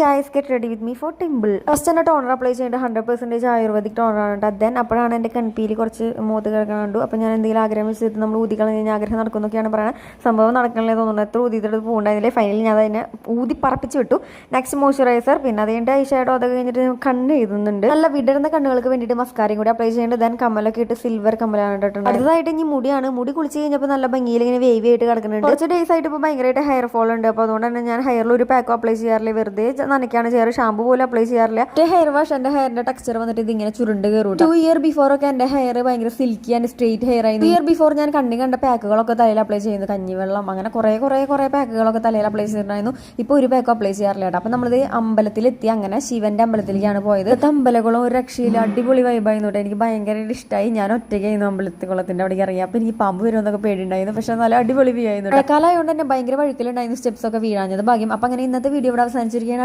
Guys get ready with me for temple. First തന്നെ toner apply ചെയ്യേണ്ട 100% ayurvedic ടോണറാണ് കേട്ടോ. Then അപ്പോഴാണ് എൻ്റെ കൺപീലി കുറച്ച് മൂത്ത് കിടക്കാൻ കണ്ടു. അപ്പോൾ ഞാൻ എന്തെങ്കിലും ആഗ്രഹം വെച്ചിട്ട് നമ്മൾ ഊതിക്കളഞ്ഞ് കഴിഞ്ഞാൽ ആഗ്രഹം നടക്കുന്നൊക്കെയാണ് പറയുന്നത്. സംഭവം നടക്കണല്ലേ തോന്നുന്നു. എത്ര ഊതിയിട്ട് പോകുന്നുണ്ടായിരുന്നില്ലേ. ഫൈനലി ഞാൻ അതിനെ ഊതി പറപ്പിച്ച് വിട്ടു. നെക്സ്റ്റ് മോയ്സ്ചറൈസർ, പിന്നെ അത് കഴിഞ്ഞിട്ട് ഐ ഷാഡോ, അതൊക്കെ കഴിഞ്ഞിട്ട് കണ്ണ് എഴുതുന്നുണ്ട്. നല്ല വിടരുന്ന കണ്ണുകൾക്ക് വേണ്ടിയിട്ട് മസ്കാരയും കൂടി അപ്ലൈ ചെയ്യേണ്ടത്. ദെൻ കമ്മലൊക്കെ ഇട്ട് സിൽവർ കമ്മലാണ് ഇട്ടിട്ടുണ്ട്. അടുത്തതായിട്ട് ഇനി മുടിയാണ്. മുടി കുളിച്ച് കഴിഞ്ഞപ്പോൾ നല്ല ഭംഗിയിൽ ഇങ്ങനെ വേവി ആയിട്ട് കിടക്കുന്നുണ്ട്. കുറച്ച് ഡേയ്സ് ആയിട്ട് ഇപ്പോൾ ഭയങ്കരമായിട്ട് ഹെയർ ഫോൾ ഉണ്ട്. അപ്പോൾ അതുകൊണ്ട് തന്നെ ഞാൻ ഹെയറിൽ ഒരു പാക്കോ അപ്ലൈ ചെയ്യാറില്ല, വെറുതെ നനയ്ക്കാണ് ചെയ്യാറ്. ഷാമ്പു പോലും അപ്ലൈ ചെയ്യാറില്ല. ഹെയർ വാഷ് എൻ്റെ ഹെയറിന്റെ ടെക്സ്ചർ വന്നിട്ട് ഇതിങ്ങനെ ചുരുണ്ട് കയറും. 2 ഇയർ ബിഫോർ ഒക്കെ എൻ്റെ ഹെയർ ഭയങ്കര സിൽക്കി ആൻഡ് സ്ട്രെയിറ്റ് ഹെയർ ആയിരുന്നു. 2 ഇയർ ബിഫോർ ഞാൻ കണ്ട പാക്കുകളൊക്കെ തലയിൽ അപ്ലൈ ചെയ്യുന്നത്, കഞ്ഞിവെള്ളം, അങ്ങനെ കുറേ പാക്കുകളൊക്കെ തലയിൽ അപ്ലൈ ചെയ്തിട്ടുണ്ടായിരുന്നു. ഇപ്പോൾ ഒരു പാക്ക് അപ്ലൈ ചെയ്യാറില്ല കേട്ടോ. അപ്പം നമ്മളിത് അമ്പലത്തിലെത്തി. അങ്ങനെ ശിവന്റെ അമ്പലത്തിലേക്കാണ് പോയത്. അമ്പലങ്ങളും ഒരു രക്ഷയില്ല, അടിപൊളി വൈബായിരുന്നു കേട്ടോ. എനിക്ക് ഭയങ്കര ഇഷ്ടമായി. ഞാൻ ഒറ്റയ്ക്കായിരുന്നു അമ്പലത്തിക്കുളത്തിന്റെ അവിടെ ഇറങ്ങി. അപ്പം എനിക്ക് പാമ്പ് വരുമെന്നൊക്കെ പേടിയുണ്ടായിരുന്നു. പക്ഷെ നല്ല അടിപൊളി വ്യൂ ആയിരുന്നു. മഴക്കാലമായതുകൊണ്ട് തന്നെ ഭയങ്കര വഴുക്കലുണ്ടായിരുന്നു, സ്റ്റെപ്സ് ഒക്കെ വീഴാഞ്ഞത് ഭാഗ്യം. അപ്പം അങ്ങനെ ഇന്നത്തെ വീഡിയോ ഇവിടെ അവസാനിച്ചിരിക്കുകയാണ്.